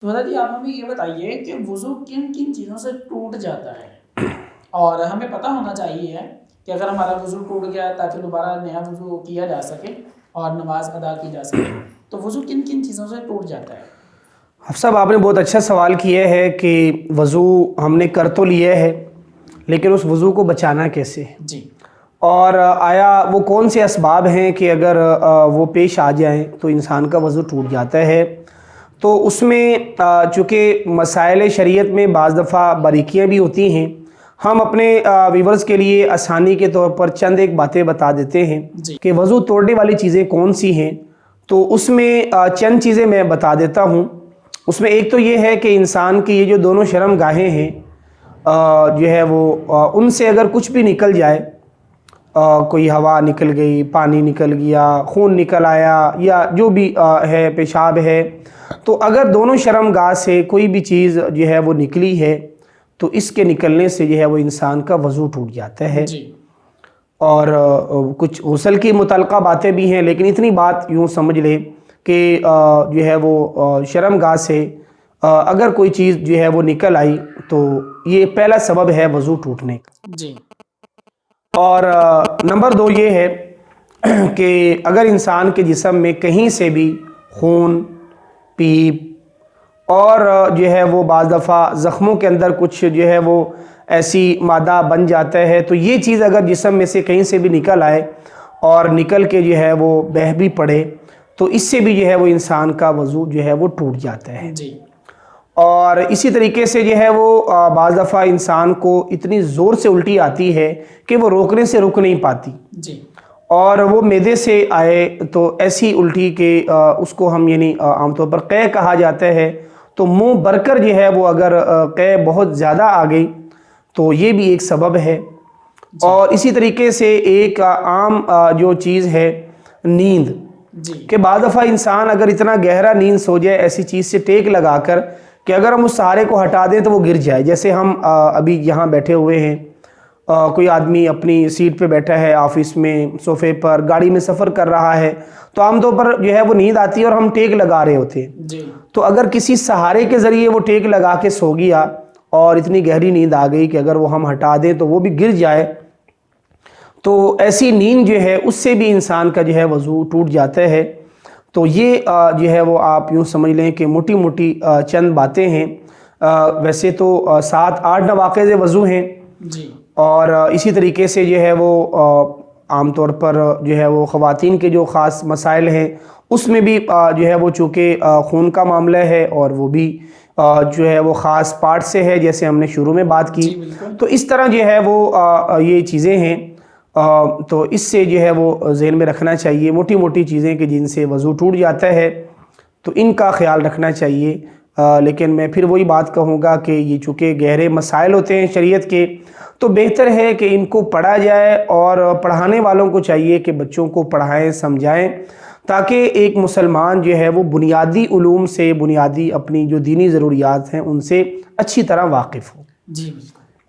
تو حضرت جی آپ ہمیں یہ بتائیے کہ وضو کن کن چیزوں سے ٹوٹ جاتا ہے، اور ہمیں پتہ ہونا چاہیے کہ اگر ہمارا وضو ٹوٹ گیا تاکہ دوبارہ نیا وضو کیا جا سکے اور نماز ادا کی جا سکے، تو وضو کن کن چیزوں سے ٹوٹ جاتا ہے؟ حفص صاحب آپ نے بہت اچھا سوال کیا ہے کہ وضو ہم نے کر تو لیا ہے لیکن اس وضو کو بچانا کیسے، جی اور آیا وہ کون سے اسباب ہیں کہ اگر وہ پیش آ جائیں تو انسان کا وضو ٹوٹ جاتا ہے۔ تو اس میں چونکہ مسائل شریعت میں بعض دفعہ باریکیاں بھی ہوتی ہیں، ہم اپنے ویورز کے لیے آسانی کے طور پر چند ایک باتیں بتا دیتے ہیں جی کہ وضو توڑنے والی چیزیں کون سی ہیں۔ تو اس میں چند چیزیں میں بتا دیتا ہوں۔ اس میں ایک تو یہ ہے کہ انسان کی یہ جو دونوں شرم گاہیں ہیں جو ہے وہ ان سے اگر کچھ بھی نکل جائے، کوئی ہوا نکل گئی، پانی نکل گیا، خون نکل آیا، یا جو بھی ہے پیشاب ہے، تو اگر دونوں شرم گاہ سے کوئی بھی چیز جو ہے وہ نکلی ہے تو اس کے نکلنے سے جو ہے وہ انسان کا وضو ٹوٹ جاتا ہے۔ جی اور کچھ غسل کی متعلقہ باتیں بھی ہیں، لیکن اتنی بات یوں سمجھ لیں کہ جو ہے وہ شرم گاہ سے اگر کوئی چیز جو ہے وہ نکل آئی تو یہ پہلا سبب ہے وضو ٹوٹنے کا۔ جی اور نمبر دو یہ ہے کہ اگر انسان کے جسم میں کہیں سے بھی خون، پیپ اور جو ہے وہ بعض دفعہ زخموں کے اندر کچھ جو ہے وہ ایسی مادہ بن جاتا ہے، تو یہ چیز اگر جسم میں سے کہیں سے بھی نکل آئے اور نکل کے جو ہے وہ بہہ بھی پڑے تو اس سے بھی جو ہے وہ انسان کا وضو جو ہے وہ ٹوٹ جاتا ہے۔ جی اور اسی طریقے سے جو ہے وہ بعض دفعہ انسان کو اتنی زور سے الٹی آتی ہے کہ وہ روکنے سے رک نہیں پاتی، جی اور وہ معدے سے آئے تو ایسی الٹی کہ اس کو ہم یعنی عام طور پر قے کہا جاتا ہے، تو منہ بھر کر جو ہے وہ اگر قے بہت زیادہ آ گئی تو یہ بھی ایک سبب ہے۔ اور اسی طریقے سے ایک عام جو چیز ہے نیند، جی کہ بعض دفعہ انسان اگر اتنا گہرا نیند سو جائے ایسی چیز سے ٹیک لگا کر کہ اگر ہم اس سہارے کو ہٹا دیں تو وہ گر جائے، جیسے ہم ابھی یہاں بیٹھے ہوئے ہیں، کوئی آدمی اپنی سیٹ پہ بیٹھا ہے، آفس میں، صوفے پر، گاڑی میں سفر کر رہا ہے، تو عام طور پر جو ہے وہ نیند آتی ہے اور ہم ٹیک لگا رہے ہوتے ہیں، جی تو اگر کسی سہارے کے ذریعے وہ ٹیک لگا کے سو گیا اور اتنی گہری نیند آ گئی کہ اگر وہ ہم ہٹا دیں تو وہ بھی گر جائے، تو ایسی نیند جو ہے اس سے بھی انسان کا جو ہے وضو ٹوٹ جاتا ہے۔ تو یہ جو ہے وہ آپ یوں سمجھ لیں کہ موٹی موٹی چند باتیں ہیں۔ ویسے تو 7-8 نواقض وضو ہیں، جی اور اسی طریقے سے جو ہے وہ عام طور پر جو ہے وہ خواتین کے جو خاص مسائل ہیں اس میں بھی جو ہے وہ چونکہ خون کا معاملہ ہے اور وہ بھی جو ہے وہ خاص پارٹ سے ہے، جیسے ہم نے شروع میں بات کی، جی بالکل تو اس طرح جو ہے وہ یہ چیزیں ہیں۔ تو اس سے جو ہے وہ ذہن میں رکھنا چاہیے موٹی موٹی چیزیں کہ جن سے وضو ٹوٹ جاتا ہے، تو ان کا خیال رکھنا چاہیے۔ لیکن میں پھر وہی بات کہوں گا کہ یہ چونکہ گہرے مسائل ہوتے ہیں شریعت کے، تو بہتر ہے کہ ان کو پڑھا جائے، اور پڑھانے والوں کو چاہیے کہ بچوں کو پڑھائیں، سمجھائیں، تاکہ ایک مسلمان جو ہے وہ بنیادی علوم سے، بنیادی اپنی جو دینی ضروریات ہیں ان سے اچھی طرح واقف ہو۔ جی بالکل۔